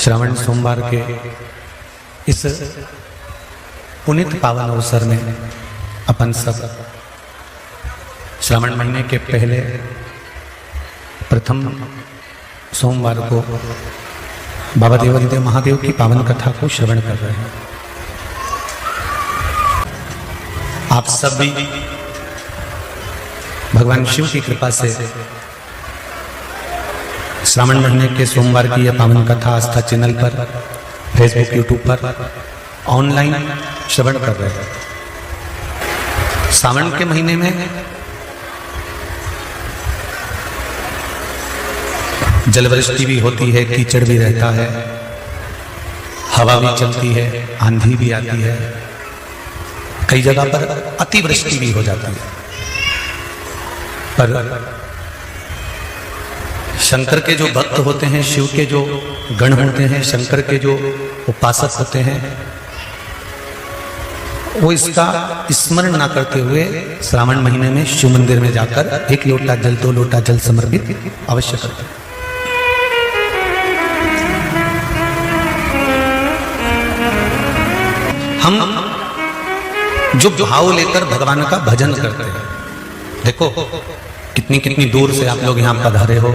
श्रावण सोमवार के इस पुनीत पावन अवसर में अपन सब श्रावण महीने के पहले प्रथम सोमवार को बाबा देवादिदेव महादेव की पावन कथा को श्रवण कर रहे हैं। आप सब भी भगवान शिव की कृपा से श्रावण महीने के सोमवार की यह पावन कथा आस्था चैनल पर, फेसबुक, यूट्यूब पर ऑनलाइन श्रवण कर रहे हैं। सावन के महीने में जलवृष्टि भी होती है, कीचड़ भी रहता है, हवा भी चलती है, आंधी भी आती है, कई जगह पर अतिवृष्टि भी हो जाती है। पर शंकर के जो भक्त होते हैं, शिव के जो गण होते हैं, शंकर के जो उपासक होते हैं, वो इसका स्मरण ना करते हुए श्रावण महीने में शिव मंदिर में जाकर 1 लोटा जल 2 लोटा जल समर्पित अवश्य करते हैं। हम जो भाव लेकर भगवान का भजन करते हैं, देखो कितनी कितनी दूर से आप लोग यहाँ पधारे हो,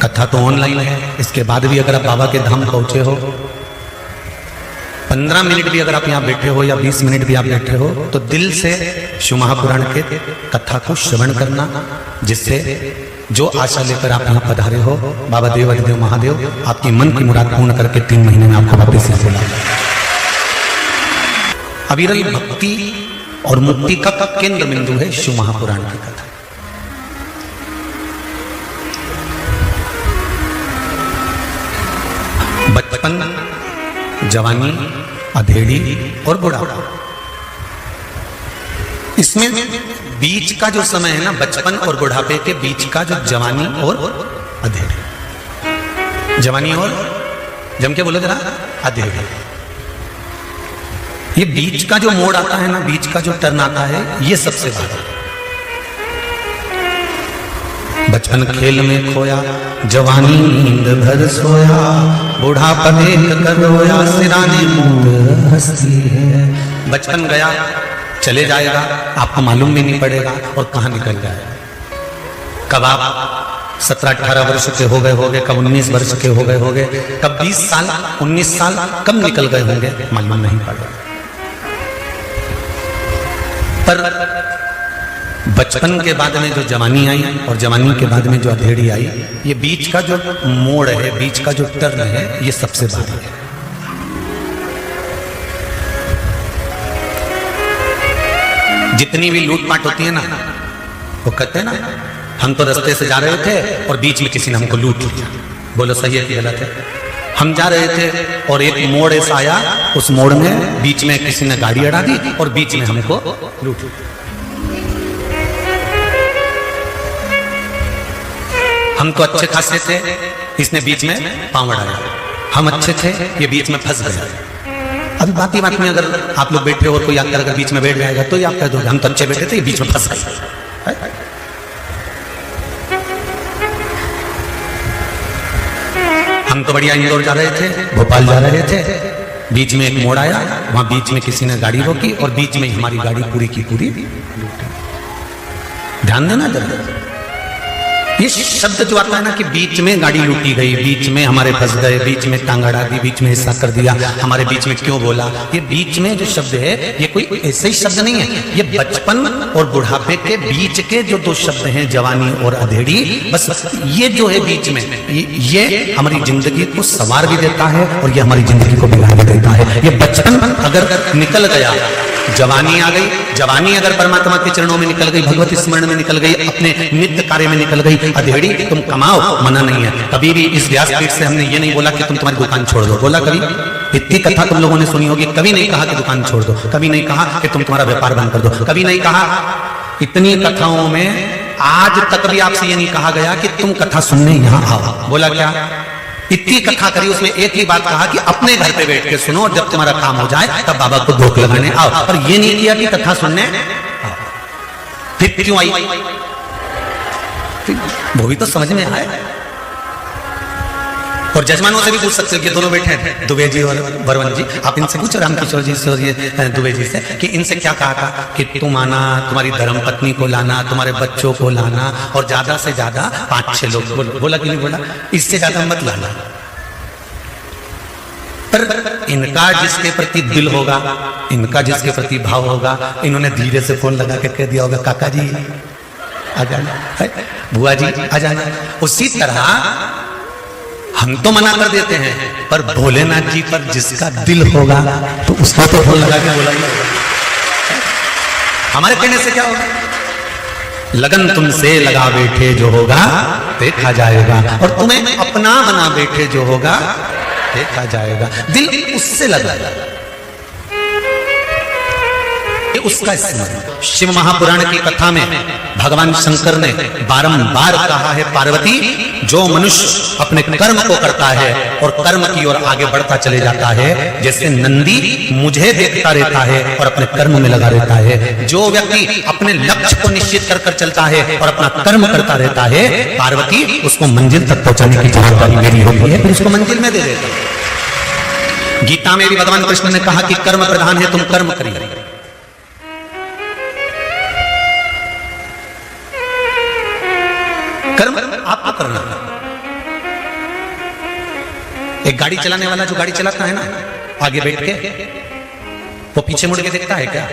कथा तो ऑनलाइन है, इसके बाद भी अगर आप बाबा के धाम पहुंचे हो, 15 मिनट भी अगर आप यहाँ बैठे हो या 20 मिनट भी आप बैठे हो, तो दिल से शिव महापुराण के कथा को श्रवण करना, जिससे जो आशा लेकर आप यहाँ पधारे हो, बाबा देवादिदेव महादेव आपकी मन की मुराद पूर्ण करके 3 महीने में आपको वापस से बुला। अविरल भक्ति और मुक्ति का केंद्र बिंदु है शिव महापुराण की कथा। बचपन, जवानी, अधेड़ी और बुढ़ापा, इसमें बीच का जो समय है ना, बचपन और बुढ़ापे के बीच का जो जवानी और अधेड़ी, जवानी और जम के बोलो जरा अधेड़ी, ये बीच का जो मोड़ आता है ना, बीच का जो टर्न आता है, ये सबसे बड़ा। बचपन खेल में खोया, जवानी नींद भर सोया, बुढ़ापा देख कर रोया, सिराने मूंद हंसती है। बचपन गया, चले जाएगा, आपको मालूम भी नहीं पड़ेगा और कहां निकल जाएगा। कब आप 17-18 वर्ष के हो गए, कब 19 वर्ष के हो गए, कब 20 साल 19 साल कब निकल गए होंगे, मालूम नहीं पड़ेगा। पर बचपन के बाद में जो जवानी आई और जवानी के बाद में जो अधेड़ी आई, ये बीच का जो मोड़ है, बीच का जो टर्न है, ये सबसे भारी है। जितनी भी लूटपाट होती है ना, वो कहते हैं ना, हम तो रास्ते से जा रहे थे और बीच में किसी ने हमको लूट लिया। बोलो सही है कि गलत है? हम जा रहे थे और एक मोड़ ऐसा आया, उस मोड़ में बीच में किसी ने गाड़ी अड़ा दी और बीच में हमको लूट लिया। हम तो अच्छे खासे थे, इसने बीच में पांव अड़ाया। हम अच्छे थे, ये बीच में फंस गया। अभी बात ही बात में अगर आप लोग बैठे हो और कोई आकर अगर बीच में बैठ जाएगा तो ये आप कह दोगे हम तो अच्छे बैठे थे, ये बीच में फंस गए। हम तो बढ़िया इंदौर जा रहे थे, भोपाल जा रहे थे, बीच में एक मोड़ आया, वहां बीच में किसी ने गाड़ी रोकी और बीच में हमारी गाड़ी पूरी की पूरी लूटी। ध्यान देना जरा, ये शब्द जो आता है ना कि बीच में गाड़ी लूटी गई, बीच में हमारे फंस गए, बीच में टांग अड़ा दी, बीच में हिस्सा कर दिया, हमारे बीच में क्यों बोला, ये बीच में जो शब्द है, ये कोई ऐसे ही शब्द नहीं है। ये बचपन और बुढ़ापे के बीच के जो 2 शब्द हैं, जवानी और अधेड़ी, बस ये जो है बीच में, ये हमारी जिंदगी को संवार भी देता है और ये हमारी जिंदगी को बिगाड़ भी देता है। ये बचपन अगर निकल गया, जवानी आ गई, जवानी अगर परमात्मा के चरणों में निकल गई, भगवत स्मरण में निकल गई, अपने नित्य कार्य में निकल गई, अधेड़ी तुम कमाओ, मना नहीं है। कभी भी इस व्यासपीठ से हमने ये नहीं बोला कि तुम तुम्हारी दुकान छोड़ दो। बोला कभी? इतनी कथा तुम लोगों ने सुनी होगी, कभी नहीं कहा कि दुकान छोड़ दो, कभी नहीं कहा कि तुम तुम्हारा व्यापार बंद कर दो, कभी नहीं कहा। इतनी कथाओं में आज तक भी आपसे ये नहीं कहा गया कि तुम कथा सुनने यहाँ आओ। बोला क्या? इतनी कथा करी, उसमें एक ही बात कहा कि अपने घर पे बैठ के सुनो और जब तुम्हारा काम हो जाए तब बाबा को धोख लगाने आओ। और ये नहीं किया कि कथा सुनने आओ। फिर क्यों आई? वो भी तो समझ में आए। और जजमानों से भी पूछ सकते हो कि दोनों बैठे हैं दुबे जी और बरवन जी, आप इनसे पूछो रामकिशोर जी से और ये दुबे जी से कि इनसे क्या कहा था कि तुम आना, तुम्हारी धर्म पत्नी को लाना, तुम्हारे बच्चों को लाना और ज्यादा से ज्यादा 5-6 लोग। बोला कि नहीं बोला? इससे ज्यादा मत लाना। पर इनका जिसके प्रति दिल होगा, इनका जिसके प्रति भाव होगा, इन्होंने धीरे से फोन लगा के कह दिया होगा काका जी आ जाना, बुआ जी आ जाना। उसी तरह हम तो मना कर देते हैं, पर भोलेनाथ जी पर जिसका दिल होगा तो उसको तो फोन लगा के बोला ही होगा। हमारे कहने से क्या होगा? लगन तुमसे लगा बैठे जो होगा देखा जाएगा, और तुम्हें अपना बना बैठे जो होगा देखा जाएगा। दिल उससे लगा, उसका स्मरण। शिव महापुराण की कथा में भगवान शंकर ने बारंबार कहा है, पार्वती जो मनुष्य अपने कर्म को करता है और कर्म की ओर आगे बढ़ता चले जाता है, जैसे नंदी मुझे देखता रहता है और अपने कर्म में लगा रहता है, जो व्यक्ति अपने लक्ष्य को निश्चित कर कर चलता है और अपना कर्म करता रहता है, पार्वती उसको मंजिल तक पहुंचाने की जवाबदारी मेरी होती है, फिर उसको मंजिल में दे देता है। गीता में भी भगवान कृष्ण ने कहा कि कर्म प्रधान है, तुम कर्म करिए। कर्म आपको करना है। एक गाड़ी चलाने वाला जो गाड़ी चलाता है ना, आगे बैठ के वो पीछे मुड़ के देखता है क्या?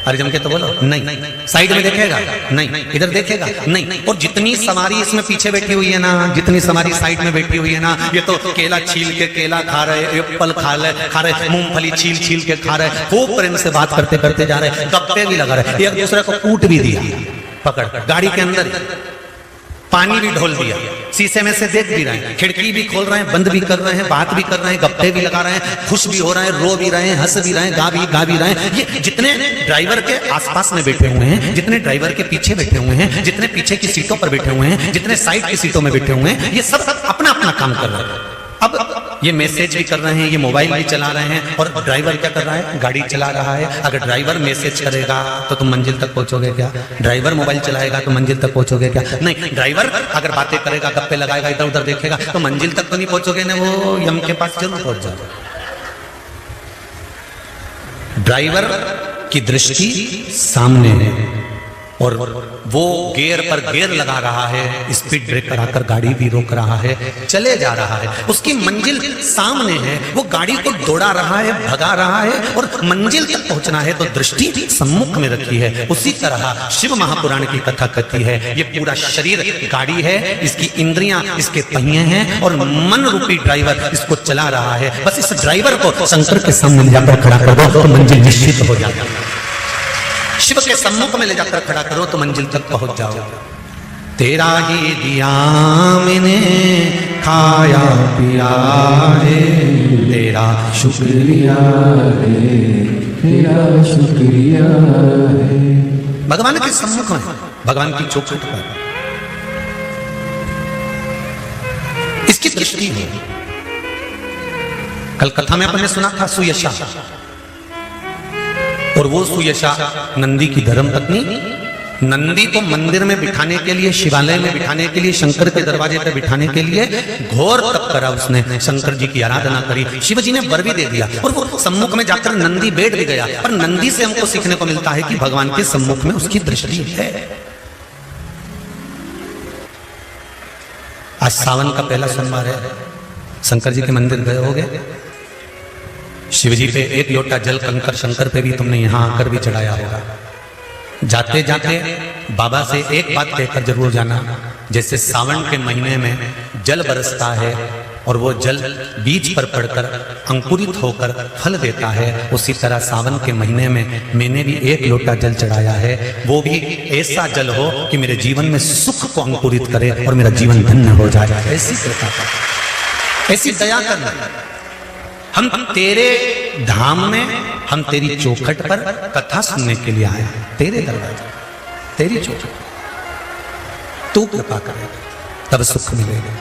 अरे जम के तो बोलो नहीं। साइड में देखेगा नहीं, इधर देखेगा नहीं। और जितनी सवारी इसमें पीछे बैठी हुई है ना, जितनी सवारी साइड में बैठी हुई है ना, ये तो केला छील के केला खा रहे, एप्पल खा रहे, मूंगफली छील के खा रहे, खूब प्रेम से बात करते करते जा रहे, गप्पे भी लगा रहे, एक दूसरे को कूट भी दिया पकड़ गाड़ी के अंदर, पानी भी ढोल दिया, शीशे में से देख भी रहे हैं, खिड़की भी खोल रहे हैं, बंद भी कर रहे हैं, बात भी कर रहे हैं, गप्पे भी लगा रहे हैं, खुश भी हो रहे हैं, रो भी रहे हैं, हंस भी रहे हैं, गा भी रहे हैं। ये जितने ड्राइवर के आसपास में बैठे हुए हैं, जितने ड्राइवर के पीछे बैठे हुए हैं, जितने पीछे की सीटों पर बैठे हुए हैं, जितने साइड की सीटों में बैठे हुए हैं, ये सब अपना अपना काम कर रहे हैं। अब ये मैसेज भी कर रहे हैं, ये मोबाइल भी चला रहे हैं, और ड्राइवर क्या कर रहा है? गाड़ी चला रहा है। अगर ड्राइवर मैसेज करेगा तो तुम मंजिल तक पहुंचोगे क्या? ड्राइवर मोबाइल चलाएगा तो मंजिल तक पहुंचोगे क्या? नहीं। ड्राइवर अगर बातें करेगा, गप्पे लगाएगा, इधर उधर देखेगा तो मंजिल तक तो नहीं पहुंचोगे ना, वो यम के पास जरूर पहुंच जाओगे। ड्राइवर की दृष्टि सामने है और वो गियर पर गियर लगा रहा है, स्पीड ब्रेकर आकर गाड़ी भी रोक रहा है, चले जा रहा है, उसकी मंजिल सामने है, वो गाड़ी को दौड़ा रहा है, भगा रहा है, और मंजिल तक पहुंचना है तो दृष्टि सम्मुख में रखी है। उसी तरह शिव महापुराण की कथा कहती है, ये पूरा शरीर गाड़ी है, इसकी इंद्रियां इसके पहिए हैं और मन रूपी ड्राइवर इसको चला रहा है। बस इस ड्राइवर को शंकर के सामने जाकर खड़ा कर दो तो मंजिल निश्चित हो जाएगी। शिव के सम्मुख में ले जाकर खड़ा करो तो मंजिल तक पहुंच जाओ। तेरा ही दिया मैंने खाया पिया है, तेरा शुक्रिया है, तेरा शुक्रिया है। भगवान के सम्मुख में, भगवान की चौखट पर इसकी दृष्टि है। कल कथा में अपन ने सुना था सुयशा, और वो सुयशा नंदी की धर्म पत्नी। नंदी को मंदिर में बिठाने के लिए, शिवालय में बिठाने के लिए, शंकर के दरवाजे पर बिठाने के लिए घोर तप करा उसने, शंकर जी की आराधना करी, शिव जी ने वर भी दे दिया और वो सम्मुख में जाकर नंदी बैठ भी गया। पर नंदी से हमको सीखने को मिलता है कि भगवान के सम्मुख में उसकी दृष्टि है। आज सावन का पहला सोमवार है, शंकर जी के मंदिर गए होगे, शिव जी पे एक लोटा जल कंकर शंकर पे भी तुमने यहां आकर भी चढ़ाया होगा। जाते जाते बाबा से एक बात कहकर जरूर जाना, जैसे सावन के महीने में जल बरसता है और वो जल बीज पर पड़कर अंकुरित होकर फल देता है, उसी तरह सावन के महीने में मैंने भी एक लोटा जल चढ़ाया है, वो भी ऐसा जल हो कि मेरे जीवन में सुख को अंकुरित करे और मेरा जीवन धन्य हो जाए। ऐसी कृपा, ऐसी दया करना। हम तेरे धाम में, हम तेरी चौखट पर कथा सुनने के लिए आए, तेरे दरवाजे, तेरी चौखट, तू कृपा करेगा तब सुख मिलेगा।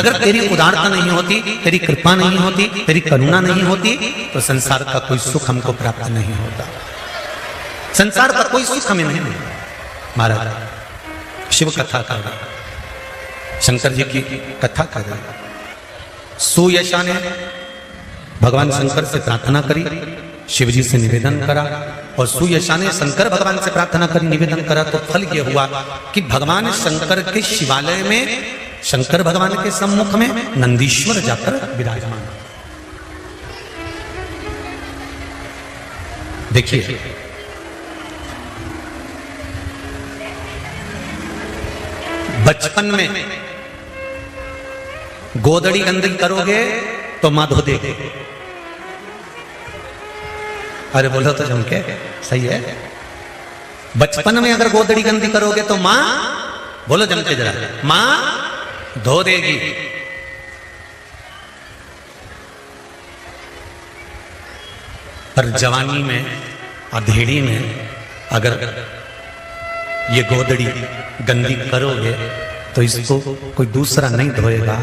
अगर तेरी उदारता नहीं होती, तेरी कृपा नहीं होती, तेरी करुणा नहीं होती, तो संसार का कोई सुख हमको प्राप्त नहीं होता। संसार का कोई सुख हमें नहीं मिलता। महाराज शिव कथा कर रहा, शंकर जी की कथा कर रहा, सुयशा ने भगवान शंकर से प्रार्थना करी, शिव जी से निवेदन करा, और सुयशा ने शंकर भगवान से प्रार्थना करी, निवेदन करा, तो फल यह हुआ कि भगवान शंकर के शिवालय में, शंकर भगवान के सम्मुख में नंदीश्वर जाकर विराजमान। देखिए, बचपन में गोदड़ी गंदी करोगे तो मां धो देगी। अरे बोलो तो जम के, सही है। बचपन में अगर गोदड़ी गंदी करोगे तो मां, बोलो जम के जरा, मां धो देगी। पर जवानी में, अधेड़ी में अगर ये गोदड़ी गंदी करोगे तो इसको कोई दूसरा नहीं धोएगा,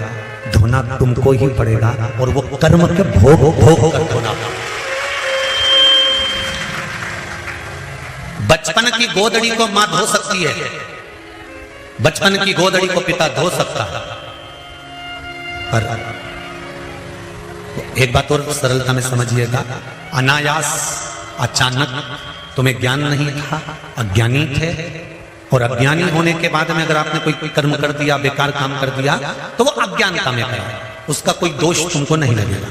धोना तुमको ही पड़ेगा, और वो कर्म के भोग कर धोना। बचपन की गोदड़ी को मां धो सकती है, बचपन की गोदड़ी को पिता धो सकता है, पर एक बात और सरलता में समझिएगा, अनायास, अचानक तुम्हें ज्ञान नहीं था, अज्ञानी थे, और अज्ञानी होने के बाद में अगर आपने कोई कर्म कर दिया, बेकार काम कर दिया, तो वो अज्ञानता में करा, उसका कोई दोष तुमको नहीं लगेगा।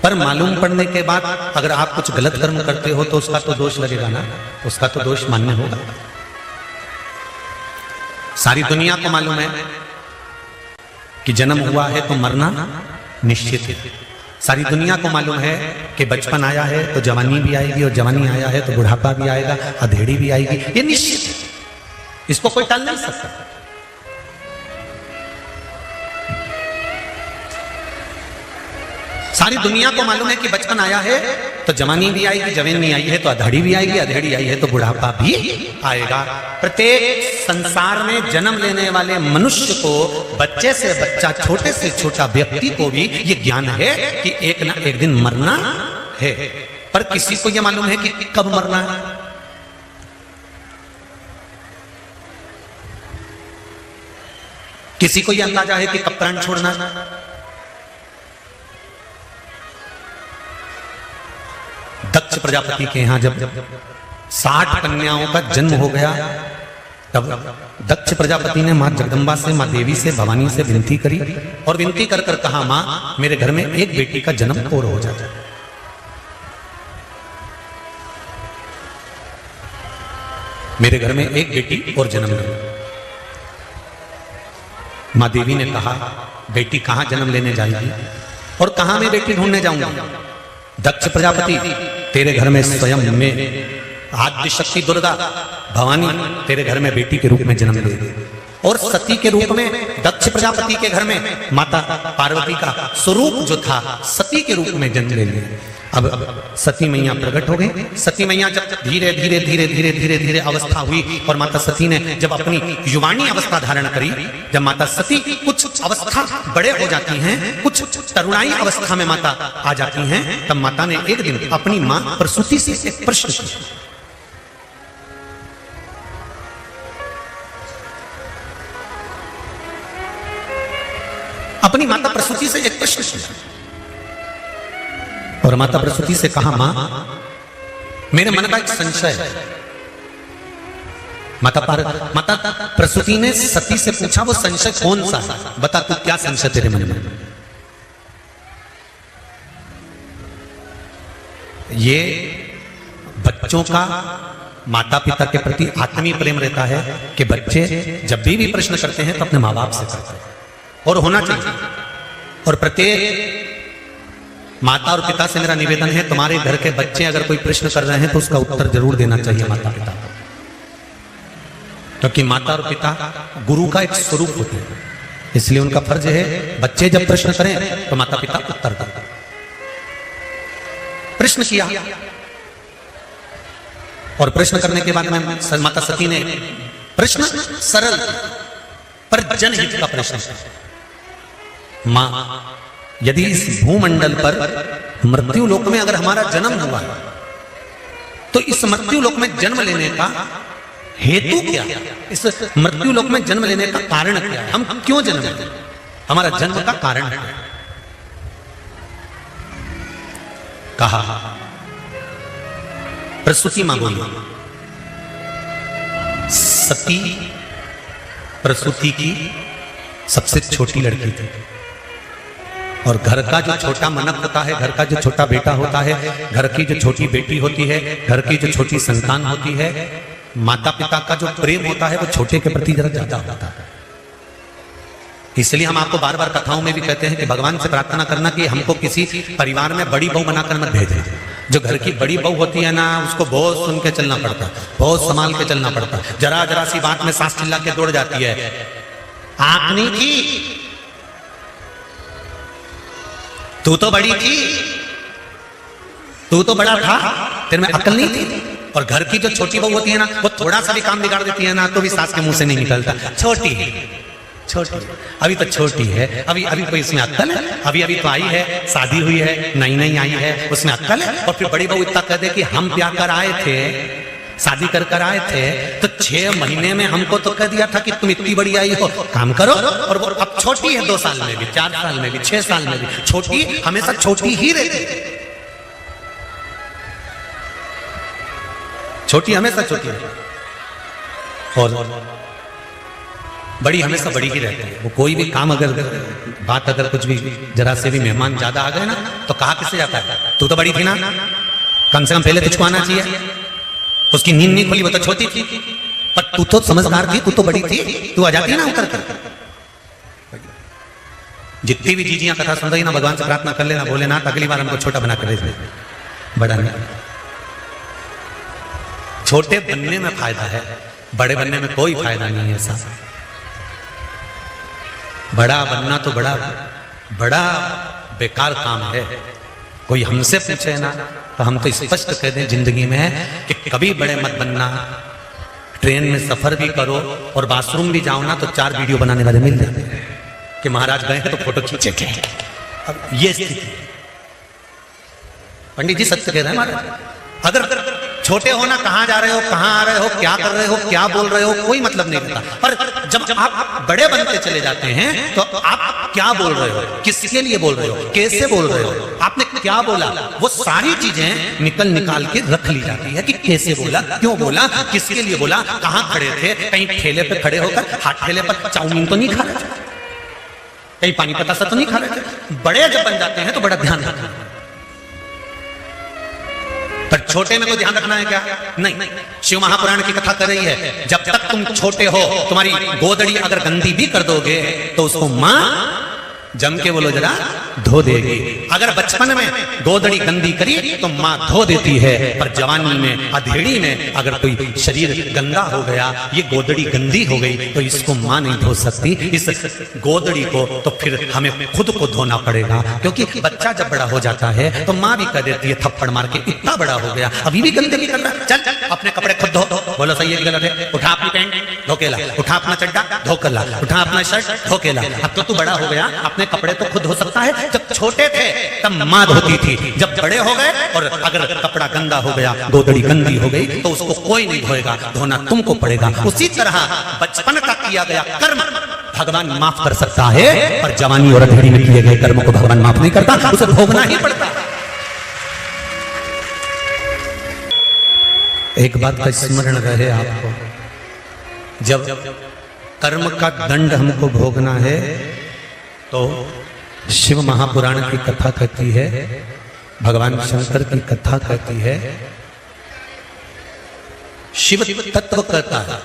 पर मालूम पड़ने के बाद अगर आप कुछ गलत कर्म करते हो तो उसका तो दोष लगेगा ना, उसका तो दोष मान्य होगा। सारी दुनिया को मालूम है कि जन्म हुआ है तो मरना निश्चित है। सारी दुनिया को मालूम है कि बचपन आया है तो जवानी भी आएगी, और जवानी आया है तो बुढ़ापा भी आएगा, अधेड़ी भी आएगी, ये निश्चित है, इसको कोई टाल नहीं सकता। सारी दुनिया को मालूम है कि बचपन आया है तो जवानी भी आएगी, जवानी आई है तो अधेड़ी भी आएगी, अधेड़ी आई है तो बुढ़ापा भी आएगा। प्रत्येक संसार में जन्म लेने वाले मनुष्य को, बच्चे से बच्चा, छोटे से छोटा व्यक्ति को भी ये ज्ञान है कि एक ना एक दिन मरना है, पर किसी को यह मालूम है कि कब मरना है। किसी को यह अंदाजा है कि कब प्राण छोड़ना है। दक्ष प्रजापति के यहां जब 60 कन्याओं का जन्म हो गया, तब दक्ष प्रजापति ने मां जगदंबा से, मां देवी से, भवानी से विनती करी, और विनती कर कर कहा, मां मेरे घर में एक बेटी का जन्म और हो जाए। मेरे घर में एक बेटी और जन्म ले। मां देवी ने कहा, बेटी कहां जन्म लेने जाएगी और कहां मैं बेटी ढूंढने जाऊंगा? दक्ष प्रजापति, तेरे घर में स्वयं में आद्य शक्ति दुर्गा भवानी तेरे घर में बेटी के रूप में जन्म लेगी, और सती के रूप में दक्ष प्रजापति के घर में माता पार्वती का स्वरूप जो था सती के रूप में जन्म ले लिया। अब सती मैया प्रकट हो गई। सती मैया जब धीरे धीरे धीरे धीरे धीरे धीरे अवस्था हुई, और माता सती ने जब अपनी युवानी अवस्था धारण करी, जब माता सती कुछ अवस्था बड़े हो जाती हैं, कुछ तरुणाई अवस्था में माता आ जाती हैं, तब माता ने एक दिन अपनी मां प्रसूति से एक प्रश्न किया। अपनी माता प्रसूति से एक प्रश्न किया, और माता प्रसूति से कहा, मां मेरे मन का एक संशय है। माता प्रसूति ने सती से पूछा, वो संशय कौन सा? बता तू, क्या संशय तेरे मन में? ये बच्चों का माता पिता के प्रति आत्मीय प्रेम रहता है कि बच्चे जब भी प्रश्न करते हैं तो अपने माँ बाप से करते हैं, और होना चाहिए। और प्रत्येक माता और पिता से मेरा निवेदन है, तुम्हारे घर के बच्चे अगर कोई प्रश्न कर रहे हैं तो उसका उत्तर जरूर देना चाहिए माता पिता को, क्योंकि माता और पिता गुरु का एक स्वरूप होते हैं। इसलिए उनका फर्ज है बच्चे जब प्रश्न करें तो माता पिता उत्तर दें। प्रश्न किया, और प्रश्न करने के बाद में माता सती ने प्रश्न सरल पर जनहित का प्रश्न, मां यदि इस भूमंडल पर मृत्यु लोक में अगर हमारा जन्म हुआ तो इस मृत्यु लोक में जन्म लेने का हेतु क्या है? इस मृत्यु लोक में जन्म लेने का कारण क्या है? हम क्यों जन्म लेते हैं? हमारा जन्म का कारण है। कहा, प्रसूति मां बोली, सती प्रसूति की सबसे छोटी लड़की थी और घर का जो छोटा मनक होता है, घर का जो छोटा बेटा होता है, घर की जो छोटी बेटी होती है, घर की जो छोटी संतान होती है, माता पिता का जो प्रेम होता है वो छोटे के प्रति जरा ज्यादा होता है। इसलिए हम आपको बार बार कथाओं में भी कहते हैं कि भगवान से प्रार्थना करना कि हमको किसी परिवार में बड़ी बहू बनाकर मत भेजें। जो घर की बड़ी बहू होती है ना, उसको बहुत सुन के चलना पड़ता, बहुत संभाल के चलना पड़ता। जरा जरा सी बात में सांस चिल्ला के दौड़ जाती है, आंख नहीं थी, तू तो बड़ी थी, तू तो बड़ा था, तेरे में अकल नहीं थी। और घर की जो छोटी बहू होती है ना, वो थोड़ा सा भी काम बिगाड़ देती है ना, तो भी सास के मुंह से नहीं निकलता, छोटी है, छोटी, अभी तो छोटी है, अभी अभी कोई इसमें अक्ल है, अभी अभी तो आई है, शादी हुई है, नई नई आई है, उसमें अक्ल है। और फिर बड़ी बहू इतना कह दे कि हम ब्याह कर आए थे, शादी कर आए थे, तो 6 महीने में हमको तो कह दिया था कि तुम इतनी बड़ी आई हो, काम करो। और वो अब छोटी है, 2 साल में भी, 4 साल में भी, 6 साल में भी, छोटी हमेशा छोटी ही रहती है, छोटी हमेशा छोटी है और बड़ी हमेशा बड़ी ही रहती है। वो कोई भी काम अगर बात अगर कुछ भी जरा से भी मेहमान ज्यादा आ गए ना, तो कहा किससे जाता है, तू तो बड़ी थी ना, कम से कम पहले तुझको आना चाहिए। उसकी नींद नहीं खुली, वो तो छोटी थी, पर तू तो समझदार थी, तू तो बड़ी थी, तू आ जाती ना उतर कर। जितनी भी जीजियां कथा सुन रही ना, भगवान से प्रार्थना कर लेना, बोले ना अगली बार हमको छोटा बना कर भेज दे, बड़ा नहीं। छोटे बनने में फायदा है, बड़े बनने में कोई फायदा नहीं है। ऐसा बड़ा बनना तो बड़ा बेकार काम है। कोई हमसे पूछे ना, तो हम तो स्पष्ट कह दें जिंदगी में कि कभी बड़े मत बनना। ट्रेन में सफर भी करो और बाथरूम भी जाओ ना, तो 4 वीडियो बनाने वाले मिल जाते हैं कि महाराज गए हैं तो फोटो खींचे थे। अब ये स्थिति, पंडित जी सत्य कह रहे हैं महाराज। अगर छोटे हो ना, कहां जा रहे हो, कहां आ रहे हो, क्या कर रहे हो, क्या बोल रहे हो, कोई मतलब नहीं रहता। पर जब आप बड़े बनते चले जाते हैं, तो आप क्या बोल रहे हो, किसके लिए बोल रहे हो, कैसे बोल रहे हो, आपने क्या बोला, वो सारी चीजें निकाल के रख ली जाती है कि कैसे बोला, क्यों बोला, किसके लिए बोला, कहां खड़े थे, कहीं ठेले पे खड़े होकर हाथ ठेले पर चाउमीन तो नहीं खा रहे थे, कहीं पानी पतासा तो नहीं खा रहे थे। बड़े जब बन जाते हैं तो बड़ा ध्यान रखना है। पर छोटे में कोई ध्यान रखना है क्या? नहीं। शिव महापुराण की कथा कर रही है, जब तक तुम छोटे हो, तुम्हारी गोदड़ी अगर गंदी भी कर दोगे तो उसको मां जम के बोलो जरा धो देगी। अगर बचपन में गोदड़ी गंदी करी तो मां धो देती है, पर जवानी में, अधेड़ी में अगर कोई शरीर गंदा हो गया, ये गोदड़ी गंदी हो गई, तो इसको मां नहीं धो सकती। इस गोदड़ी को तो फिर हमें खुद को धोना पड़ेगा, क्योंकि बच्चा जब बड़ा हो जाता है तो मां भी कह देती है थप्पड़ मार के, इतना बड़ा हो गया अभी भी गंदगी कर रहा है, चल अपने कपड़े खुद धो। बोलो सही है कि गलत है? उठा अपनी पैंट धो के ला, उठा अपना चड्डा धो कर ला, उठा अपना शर्ट धो के ला। अब तो तू बड़ा हो गया, अपने कपड़े तो खुद धो सकता है। जब छोटे थे तब मां धोती थी, जब बड़े हो गए और अगर कपड़ा गंदा हो गया, गोदड़ी गंदी हो गई, तो उसको कोई नहीं धोएगा, धोना तुमको पड़ेगा। उसी तरह बचपन का किया गया कर्म भगवान माफ कर सकता है, पर जवानी और अधेड़ी में किए गए कर्म को भगवान माफ नहीं करता, उसे भोगना ही पड़ता। एक बात का स्मरण रहे आपको, जब कर्म का दंड हमको भोगना है तो शिव महापुराण की कथा कहती है, भगवान शंकर की कथा कहती है, शिव तत्व कहता है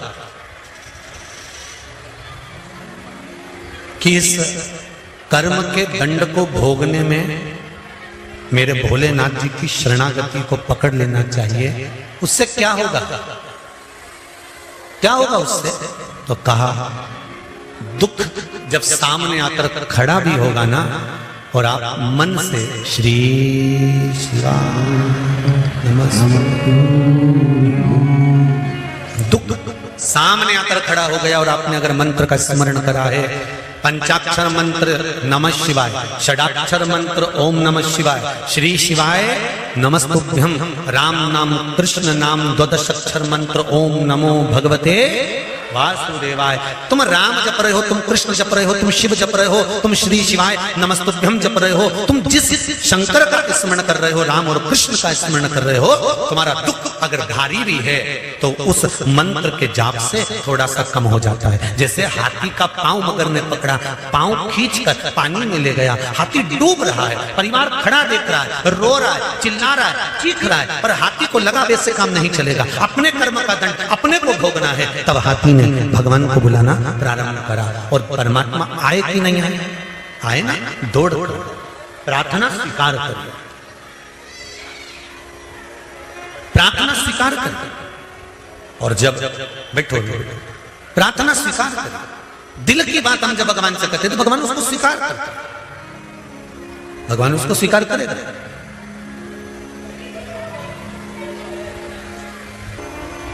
कि इस कर्म के दंड को भोगने में मेरे भोलेनाथ जी की शरणागति को पकड़ लेना चाहिए। उससे क्या होगा, क्या होगा उससे? तो कहा दुख जब सामने आकर खड़ा भी होगा ना, और आप मन से श्री दुख सामने आकर खड़ा हो गया और आपने अगर मंत्र का स्मरण करा है, पंचाक्षर मंत्र नमः शिवाय, षडाक्षर मंत्र ओम नमः शिवाय, श्री शिवाय नमस्तुभ्यम, राम नाम कृष्ण नाम द्वादशाक्षर मंत्र ओम नमो भगवते वासुदेवाय। तुम राम जप रहे हो, तुम कृष्ण जप रहे हो, तुम शिव जप रहे हो, तुम श्री शिवाय नमस्तुभ्यम जप रहे हो, तुम जिस शंकर का स्मरण कर रहे हो, राम और कृष्ण का स्मरण कर रहे हो, तुम्हारा दुख अगर भारी भी है तो उस मंत्र के जाप से थोड़ा सा कम हो जाता है। जैसे हाथी का पांव मगर ने पकड़ा, पांव खींचकर पानी में ले गया, हाथी डूब रहा है, परिवार खड़ा देख रहा है, रो रहा है, चिल्ला रहा है, चीख रहा है, पर हाथी को लगा वैसे काम नहीं चलेगा, अपने कर्म का दंड अपने को भोगना है। तब हाथी ने भगवान को बुलाना प्रारंभ करा और परमात्मा आए कि नहीं आए? आए ना, दौड़ प्रार्थना स्वीकार कर, प्रार्थना स्वीकार कर। और जब बैठो प्रार्थना स्वीकार कर, दिल की बात हम जब भगवान से कहते तो भगवान उसको स्वीकार करते, भगवान उसको स्वीकार करेगा।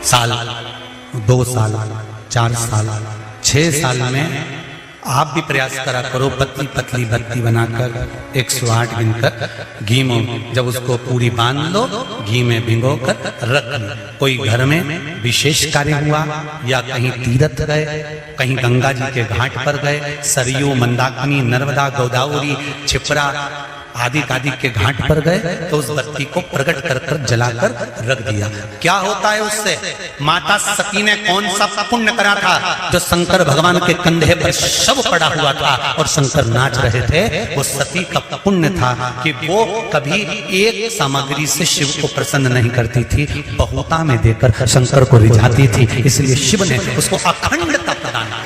साल, 2 साल, 4 साल, 6 साल में आप भी प्रयास करा करो, पतली पतली बत्ती बनाकर 108 गिनकर घी में जब उसको पूरी बांध लो, घी में भिगो कर रख लो। कोई घर में विशेष कार्य हुआ या कहीं तीर्थ गए, कहीं गंगा जी के घाट पर गए, सरयू, मंदाकिनी, नर्मदा, गोदावरी, क्षिप्रा आदि आदि के घाट पर गए तो उस बत्ती को प्रकट कर कर जलाकर रख दिया। क्या होता है उससे? माता सती ने कौन सा पुण्य करा था? जो शंकर भगवान के कंधे पर शव पड़ा हुआ था और शंकर नाच रहे थे, वो सती का पुण्य था कि वो कभी एक सामग्री से शिव को प्रसन्न नहीं करती थी, बहुता में देकर शंकर को रिझाती थी। इसलिए शिव ने उसको अखंडता प्रदान की।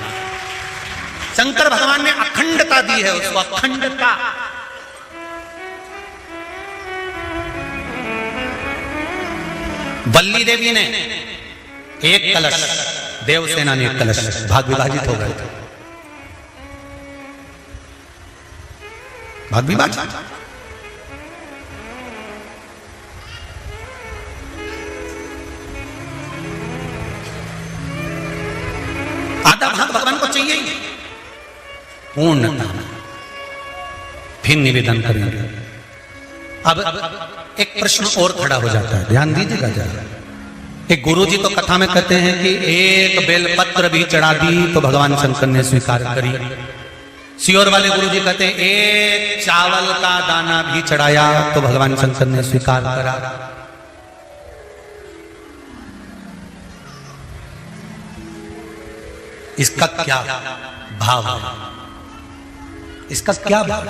शंकर भगवान ने अखंडता दी है उसको, अखंडता। वल्ली देवी ने एक कलश, देवसेना ने एक कलश, भाग विभाजित हो गए थे, भाग विभाजित। आधा भाग भगवान को चाहिए ही पूर्णता। फिर निवेदन करेंगे। अब एक प्रश्न और खड़ा हो जाता है, ध्यान दीजिएगा जरा। एक गुरुजी तो कथा में कहते हैं कि एक बेलपत्र भी चढ़ा दी तो भगवान शंकर ने स्वीकार करी। सियोर वाले गुरुजी कहते हैं एक चावल का दाना भी चढ़ाया तो भगवान शंकर ने स्वीकार करा। इसका क्या भाव है? इसका क्या भाव,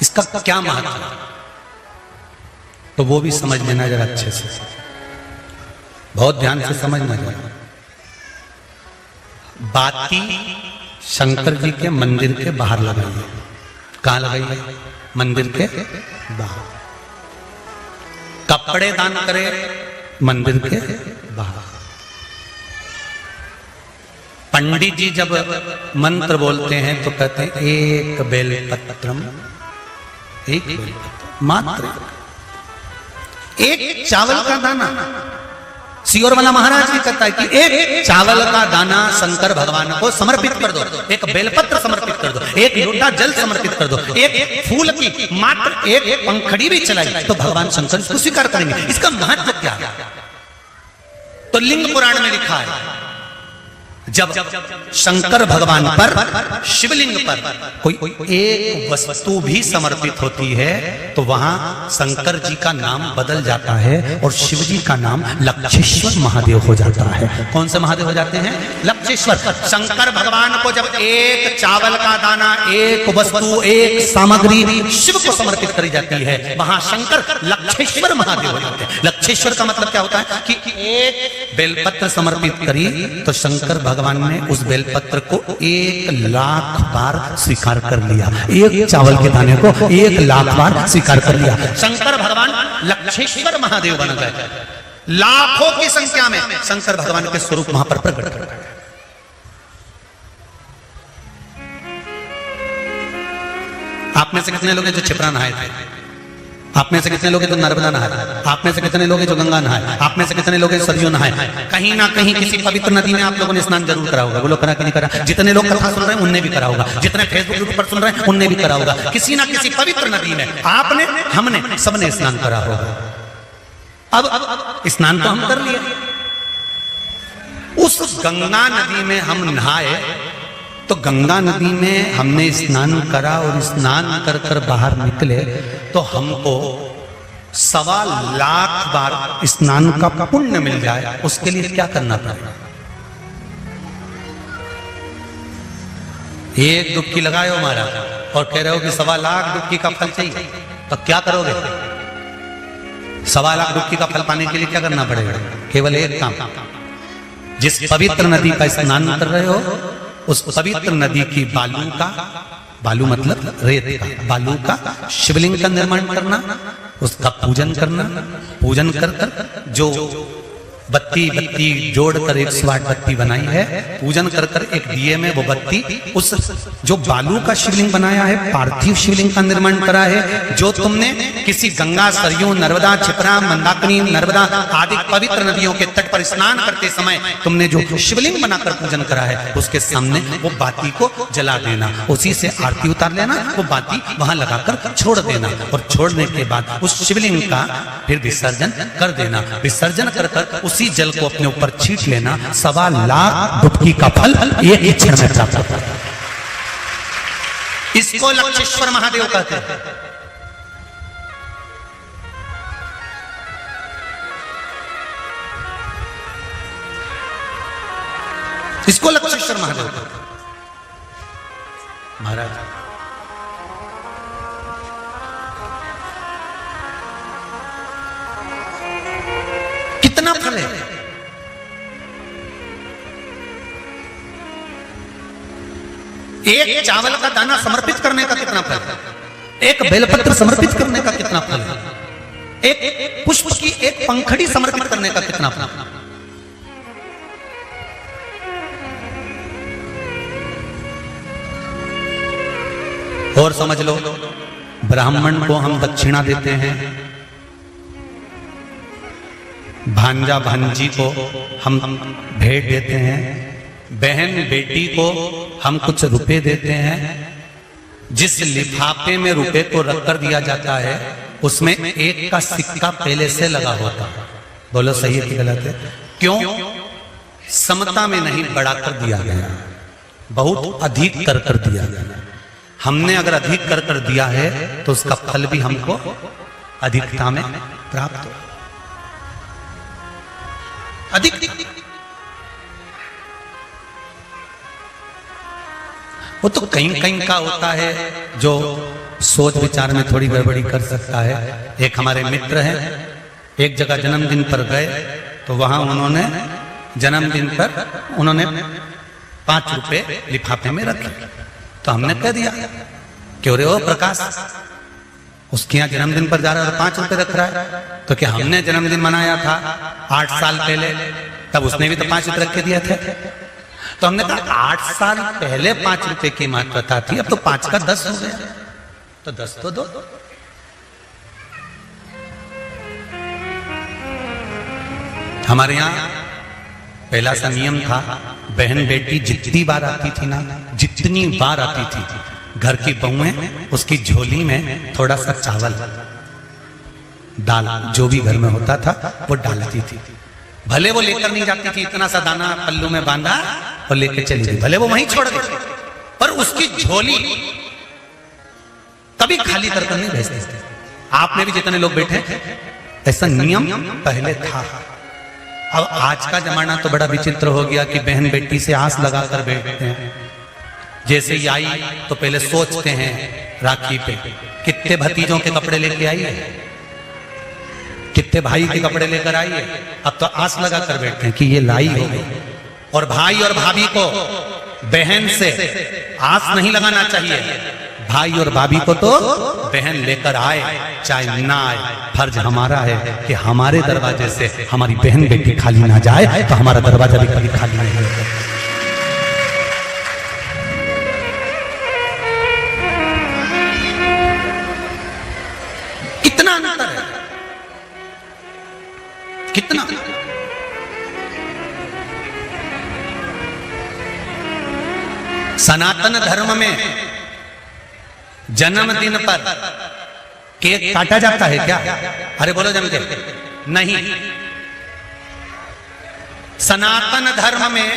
इसका क्या महत्व है? तो वो भी समझ लेना जरा अच्छे से, बहुत ध्यान से समझना जरा। बाती शंकर जी के मंदिर के बाहर लगाई है। कहां लगाई है? मंदिर के बाहर। कपड़े दान करे मंदिर के बाहर। पंडित जी जब मंत्र बोलते हैं तो कहते हैं एक बेलपत्रम, एक बेलपत्र मात्र, एक चावल का दाना। सियोर वाला महाराज भी कहता है कि एक चावल का दाना शंकर भगवान को समर्पित कर दो, एक बेलपत्र समर्पित कर दो, एक लोटा जल समर्पित कर दो, एक फूल की मात्र एक पंखड़ी भी चलाई तो भगवान शंकर इसको स्वीकार करेंगे। इसका महत्व क्या है? तो लिंग पुराण में लिखा है, जब शंकर भगवान पर, शिवलिंग पर कोई एक वस्तु भी समर्पित होती है तो वहां शंकर जी का नाम बदल जाता है और शिव जी का नाम लक्षेश्वर महादेव हो जाता है। कौन से महादेव हो जाते हैं? लक्षेश्वर। शंकर भगवान को जब एक चावल का दाना, एक वस्तु, एक सामग्री शिव को समर्पित करी जाती है, वहां शंकर लक्षेश्वर महादेव हो जाते हैं। लक्षेश्वर का मतलब क्या होता है कि एक बेलपत्र समर्पित करी तो शंकर भगवान ने उस बेलपत्र को 1,00,000 बार स्वीकार कर लिया, एक चावल के दाने को 1,00,000 बार स्वीकार कर लिया। शंकर भगवान लक्षेश्वर महादेव बन गए। लाखों की संख्या में शंकर भगवान के स्वरूप वहां पर प्रकट कर गए। आप में से कितने लोग हैं जो क्षिप्रा नहाए थे? आप में से कितने लोग हैं जो नर्मदा नहाए? आप में से कितने लोग हैं जो गंगा नहाए? आप में से कितने लोग हैं सरयू नहाए? कहीं ना कहीं किसी पवित्र नदी में आप लोगों ने स्नान जरूर करा होगा। वो लोग करा कि नहीं करा? जितने लोग कथा सुन रहे हैं उनने भी करा होगा, जितने फेसबुक यूट्यूब पर सुन रहे हैं उनने भी करा होगा। किसी ना किसी पवित्र नदी में आपने, हमने, सबने स्नान करा होगा। अब स्नान तो हम कर लिए, उस गंगा नदी में हम नहाए, तो गंगा नदी में हमने स्नान करा और स्नान कर कर बाहर निकले तो हमको 1.25 लाख बार स्नान का पुण्य मिल जाए। उसके लिए क्या करना पड़ेगा? एक डुबकी लगाए हो महाराज और कह रहे हो कि 1.25 लाख डुबकी का फल चाहिए, तो क्या करोगे? 1.25 लाख डुबकी का फल पाने के लिए क्या करना पड़ेगा? केवल एक काम, जिस पवित्र नदी का स्नान कर रहे हो उस पवित्र नदी की बालू मतलब रेत का, बालू का शिवलिंग का निर्माण करना, उसका पूजन करना, पूजन कर कर जो बत्ती जोड़कर 108 बत्ती बनाई है, पूजन कर कर एक दिए में वो बत्ती उस जो बालू का शिवलिंग बनाया है, पार्थिव शिवलिंग का निर्माण करा है, जो तुमने किसी गंगा, सरयू, नर्मदा, क्षिप्रा, मंदाकिनी, नर्मदा आदि पवित्र नदियों के तट पर स्नान करते समय तुमने जो शिवलिंग बनाकर पूजन करा है, उसके सामने वो बाती को जला देना, उसी से आरती उतार लेना, वो बाती वहां लगाकर छोड़ देना और छोड़ने के बाद उस शिवलिंग का फिर विसर्जन कर देना। विसर्जन कर कर उसी जल को अपने ऊपर छींट लेना। 1.25 लाख डुबकी का फल एक ही क्षण में प्राप्त होता है। इसको लक्षेश्वर महादेव कहते हैं। इसको लक्षेश्वर महादेव कहते हैं। महाराज कितना फल है? एक चावल का दाना समर्पित करने का कितना फल है? एक बेलपत्र समर्पित करने का कितना फल है? एक पुष्प की एक पंखड़ी समर्पित करने का कितना फल है? और समझ लो, ब्राह्मण को हम दक्षिणा देते हैं, भांजा भांजी को हम भेंट देते हैं, बहन बेटी को हम कुछ रुपए देते हैं। जिस लिफाफे में रुपए को रखकर दिया जाता है उसमें एक का सिक्का पहले से लगा होता है। बोलो सही है कि गलत है? क्यों? समता में नहीं बढ़ाकर दिया गया, बहुत अधिक कर कर दिया गया। हमने अगर अधिक कर कर दिया है तो उसका फल भी हमको अधिकता में प्राप्त हो। अधिक वो तो कहीं कहीं का होता है जो सोच विचार में थोड़ी गड़बड़ी कर सकता है। एक हमारे मित्र हैं, एक जगह जन्मदिन पर गए तो वहां उन्होंने जन्मदिन पर उन्होंने 5 रुपए लिफाफे में रखे। तो हमने कह दिया क्यों रे ओ प्रकाश, उसके यहाँ जन्मदिन पर जा रहा है और 5 रुपए रख रहा है, तो क्या हमने जन्मदिन मनाया था 8 साल पहले, तब उसने भी तो 5 रुपए रख के दिए थे। तो हमने कहा 8 साल पहले 5 रुपए की मात्रता थी, अब तो 5 का 10 हो गया, तो 10 तो दो। हमारे यहाँ पहला सा नियम था, बहन बेटी जितनी बार आती थी ना, जितनी बार आती थी, घर की बहुएं उसकी झोली में थोड़ा सा चावल दाल जो भी घर में होता था वो डालती थी। भले वो लेकर नहीं जाती थी, इतना सा दाना पल्लू में बांधा और लेकर चली गई, भले वो वहीं छोड़ गई, पर उसकी झोली कभी खाली कर नहीं भेजते थे। आप में भी जितने लोग बैठे ऐसा नियम पहले था। अब आज का जमाना तो बड़ा विचित्र हो गया कि बहन बेटी से आस लगाकर बैठते हैं। जैसे ही आई तो पहले सोचते हैं राखी पे कितने भतीजों के कपड़े लेके आई है, कितने भाई के कपड़े लेकर आई है। अब तो आस लगा कर बैठते हैं कि ये लाई होगी। और भाई और भाभी को बहन से आस नहीं लगाना चाहिए, भाई और भाभी को तो बहन लेकर आए चाहे ना आए, फर्ज हमारा है कि हमारे दरवाजे से हमारी बहन बेटी खाली ना जाए, तो हमारा दरवाजा भी कभी खाली नहीं होगा। कितना अंतर है, कितना। सनातन धर्म में जन्मदिन पर केक काटा जाता है क्या? अरे बोलो जम के नहीं। सनातन धर्म में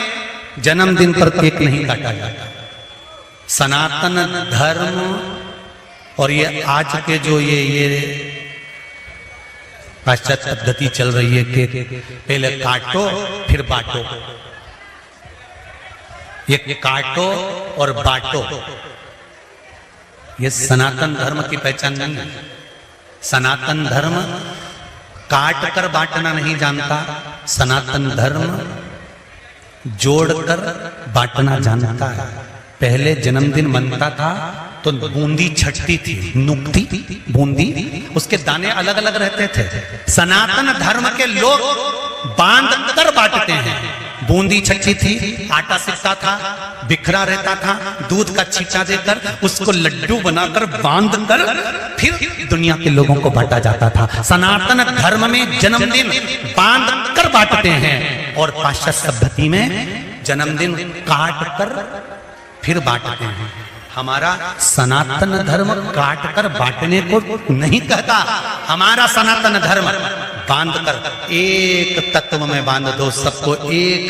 जन्मदिन पर केक नहीं काटा जाता। सनातन धर्म और ये आज के जो ये पाश्चात्य पद्धति चल रही है कि पहले काटो फिर बांटो, ये काटो और बांटो, ये सनातन धर्म की पहचान नहीं है। सनातन धर्म काट कर बांटना नहीं जानता, सनातन धर्म जोड़कर बांटना जानता है। पहले जन्मदिन मनता था तो बूंदी छटती थी, नुकती बूंदी, उसके दाने अलग अलग रहते थे। सनातन धर्म के लोग बांध कर बांटते हैं। बूंदी छटती थी, आटा सिकता था, बिखरा रहता था, दूध का छींटा देकर उसको लड्डू बनाकर बांध कर फिर दुनिया के लोगों को बांटा जाता था। सनातन धर्म में जन्मदिन बांध कर बांटते हैं और पाश्चात्य सभ्यता में जन्मदिन काट कर फिर बांटते हैं। हमारा सनातन धर्म काट कर बांटने को नहीं कहता। हमारा सनातन धर्म बांध कर एक तत्व में बांध दो, सबको एक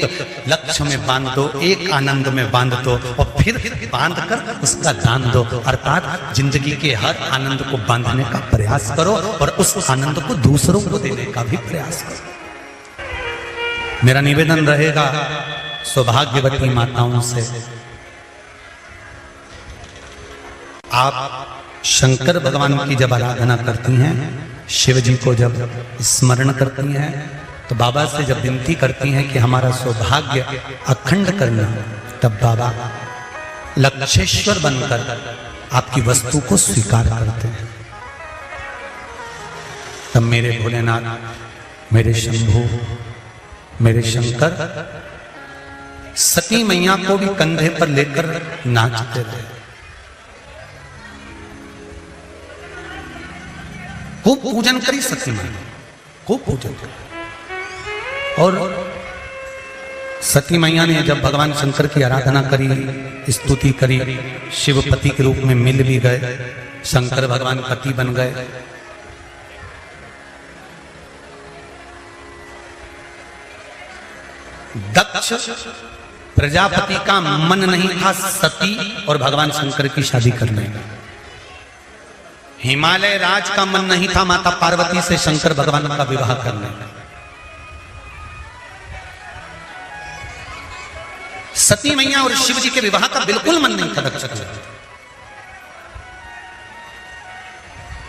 लक्ष्य में बांध दो, एक आनंद में बांध दो और फिर बांध कर उसका दान दो। अर्थात जिंदगी के हर आनंद को बांधने का प्रयास करो और उस आनंद को दूसरों को देने का भी प्रयास करो। मेरा निवेदन रहेगा सौभाग्यवती माताओं से, आप शंकर भगवान की जब आराधना करती हैं, शिव जी को जब स्मरण करती हैं, तो बाबा से जब विनती करती हैं कि हमारा सौभाग्य अखंड करना, तब बाबा लक्षेश्वर बनकर आपकी वस्तु को स्वीकार करते हैं। तब मेरे भोलेनाथ, मेरे शंभू, मेरे शंकर सती मैया को भी कंधे पर लेकर नाचते थे। खूब पूजन करी सती मैया, खूब पूजन करी। और सती मैया ने जब भगवान शंकर की आराधना करी, स्तुति करी, शिवपति के रूप में मिल भी गए, शंकर भगवान पति बन गए। दक्ष प्रजापति का मन नहीं था सती और भगवान शंकर की शादी करने का। हिमालय राज का मन नहीं था माता पार्वती से शंकर भगवान का विवाह करने का। सती मैया और शिव जी के विवाह का बिल्कुल मन नहीं था दक्ष का।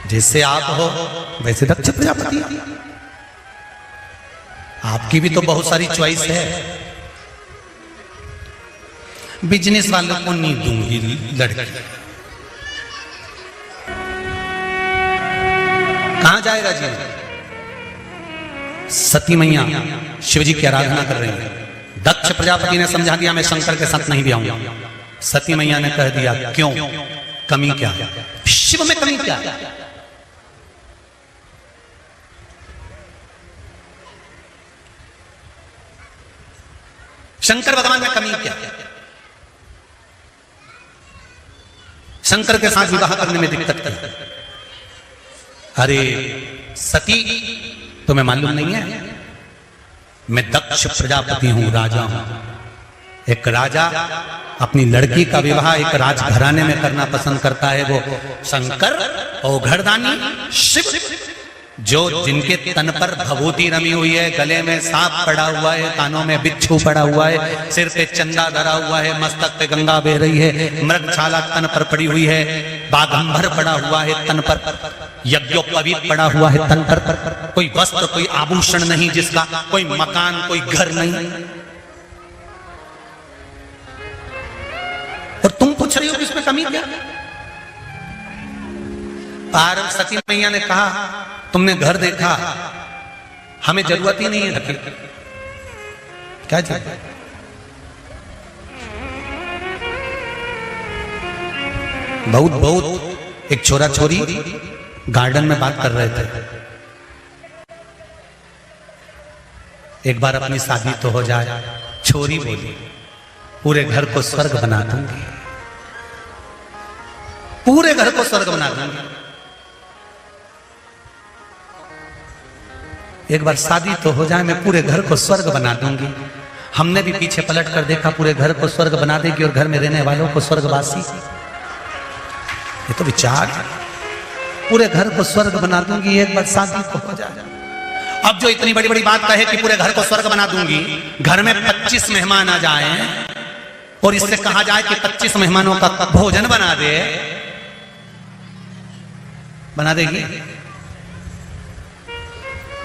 जैसे आप हो वैसे दक्ष प्रजापति, आपकी भी तो बहुत सारी चॉइस है। बिजनेस वालों को नहीं दूंगी लड़की, कहां जाएगा जी? सती मैया शिव जी की आराधना कर रही है। दक्ष प्रजापति ने समझा दिया मैं शंकर के साथ नहीं भी आऊंगा। सती मैया ने कह दिया क्यों, कमी क्या है? शिव में कमी क्या है? शंकर भगवान में कमी क्या है? शंकर के साथ विवाह करने में दिक्कत क्या है? अरे सती, तुम्हें मालूम नहीं है मैं दक्ष प्रजापति हूं, राजा हूं। एक राजा अपनी लड़की का विवाह एक राजघराने में करना पसंद करता है, वो शंकर औघड़दानी शिव, जो जिनके तन पर भभूति रमी हुई है, गले में सांप पड़ा हुआ है, कानों में बिच्छू पड़ा हुआ है, सिर पे चंदा धरा हुआ है, मस्तक पे गंगा बह रही है, मृगछाला तन पर पड़ी हुई है, बाघंबर पड़ा हुआ है तन पर, यज्ञोपवीत पड़ा हुआ है तन पर, कोई वस्त्र कोई आभूषण नहीं जिसका, कोई मकान कोई घर नहीं, और तुम पूछ रही हो कि इसमें कमी क्या? पार्वती सती मैया ने कहा तुमने घर देखा, हमें जरूरत ही नहीं है रखी, क्या चाहिए? बहुत एक छोरा छोरी गार्डन में बात कर रहे थे, एक बार अपनी शादी तो हो जाए। छोरी बोली पूरे घर को स्वर्ग बना दूंगी, पूरे घर को स्वर्ग बना दूंगी। एक बार शादी तो हो जाए, मैं पूरे घर को स्वर्ग बना दूंगी। हमने भी पीछे पलट कर देखा, पूरे घर को स्वर्ग बना देगी और घर में रहने वालों को स्वर्गवासी। ये तो विचार, पूरे घर को स्वर्ग बना दूंगी, एक बार शादी तो हो जाए। अब जो इतनी बड़ी बड़ी बात कहे कि पूरे घर को स्वर्ग बना दूंगी, घर में 25 मेहमान आ जाए और इससे कहा जाए कि 25 मेहमानों का भोजन बना दे, बना देगी?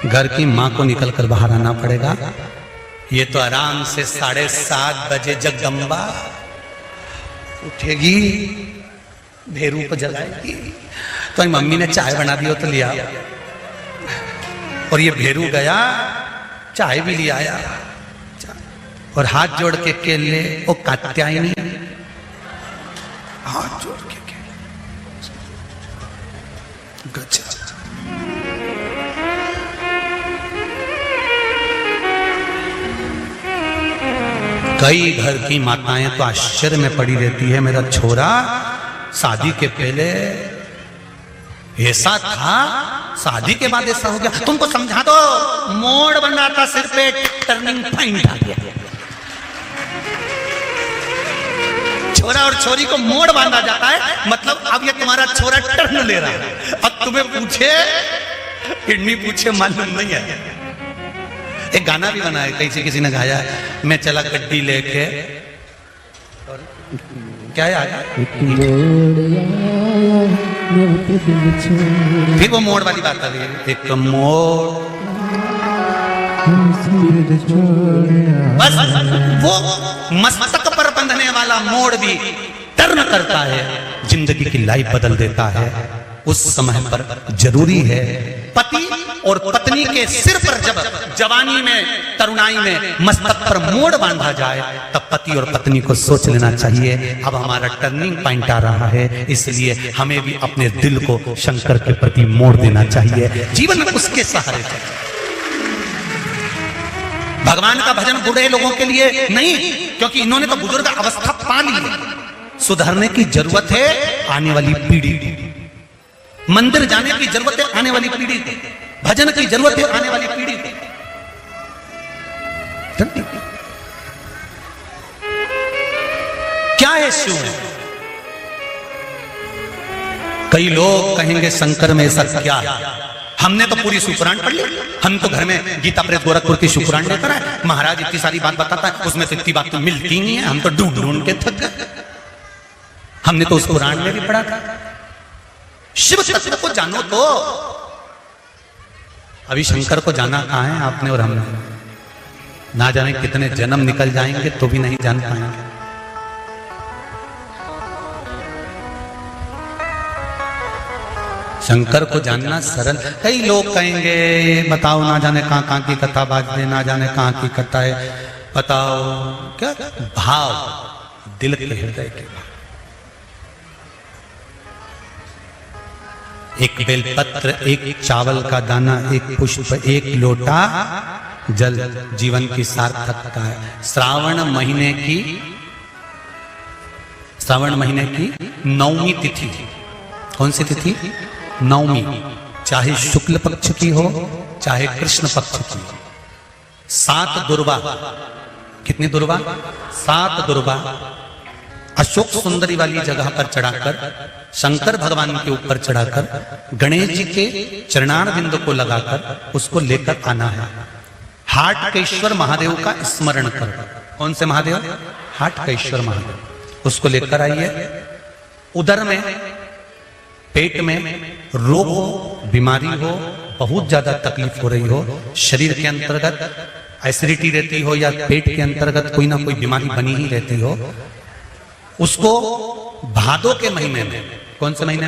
घर की मां को निकलकर बाहर आना पड़ेगा। ये तो आराम से 7:30 बजे जगदम्बा उठेगी, भेरू को जगाएगी। तो मम्मी ने चाय बना दी हो तो लिया, और ये भेरू गया चाय भी ले आया और हाथ जोड़ के ले, ओ कात्यायनी, हाथ जोड़ के गजा। कई घर की माताएं तो आश्चर्य में पड़ी रहती है, मेरा छोरा शादी के पहले ऐसा था, शादी के बाद ऐसा हो गया। तुमको समझा दो, मोड़ बन रहा था सिर पे, टर्निंग पॉइंट आ गया। छोरा और छोरी को मोड़ बांधा जाता है, मतलब अब ये तुम्हारा छोरा टर्न ले रहा है। अब तुम्हें पूछे किडनी पूछे मालूम नहीं है। एक गाना भी बना है, कैसे किसी ने गाया, मैं चला गड्डी लेके, क्या है, फिर वो मोड़ वाली बात आ रही है, एक मोड़, बस वो मस्तक पर बंधने वाला मोड़ भी टर्न करता है, जिंदगी की लाइफ बदल देता है। उस समय पर जरूरी है पति और पत्नी के सिर पर जब जवानी में, तरुणाई में मस्तक पर मोड़ बांधा जाए, तब पति और पत्नी को सोच लेना चाहिए अब हमारा टर्निंग पॉइंट आ रहा है, इसलिए हमें भी अपने दिल को शंकर के प्रति मोड़ देना चाहिए, जीवन में उसके सहारे चले। भगवान का भजन बूढ़े लोगों के लिए नहीं, क्योंकि इन्होंने तो बुजुर्ग अवस्था पा ली है। सुधरने की जरूरत है आने वाली पीढ़ी को, मंदिर जाने की जरूरत है आने वाली पीढ़ी को, भजन की जरूरत है आने वाली पीढ़ी को। क्या है शिव? कई लोग कहेंगे शंकर में ऐसा क्या है? हमने तो पूरी शिवपुराण पढ़ ली, हम तो घर में गीता प्रेस गोरखपुर की शिवपुराण लेकर आए। महाराज इतनी सारी बात बताता है, उसमें तो इतनी बात तो मिलती नहीं है, हम तो ढूंढ ढूंढ के थक गए। हमने तो उस पुराण में भी पढ़ा था। शिव तत्व को जानो तो, अभी शंकर को जाना कहां है आपने और हमने? ना जाने कितने जन्म निकल जाएंगे तो भी नहीं जान पाएंगे। शंकर को जानना सरल। कई लोग कहेंगे बताओ, ना जाने कहां कहां की कथा बाज दे, ना जाने कहां की कथा है, बताओ क्या भाव, दिल के हृदय के भाव। एक बेलपत्र, एक चावल का दाना, एक पुष्प, एक लोटा जल जीवन की सार्थकता है। श्रावण महीने की 9वीं तिथि, कौन सी तिथि? 9वीं, चाहे शुक्ल पक्ष की हो चाहे कृष्ण पक्ष की। 7 दुर्वा, कितनी दुर्वा? 7 दुर्वा अशोक सुंदरी वाली जगह पर चढ़ाकर, शंकर भगवान के ऊपर चढ़ाकर, गणेश जी के चरणार बिंद को लगाकर उसको लेकर आना है। हाटकेश्वर महादेव का स्मरण कर। कौन से महादेव? हाटकेश्वर महादेव। उसको लेकर आइए। उदर में, पेट में रोग हो, बीमारी हो, बहुत ज्यादा तकलीफ हो रही हो, शरीर के अंतर्गत एसिडिटी रहती हो या पेट के अंतर्गत कोई ना कोई बीमारी बनी ही रहती हो, उसको भादों के महीने में, कौन से महीने में?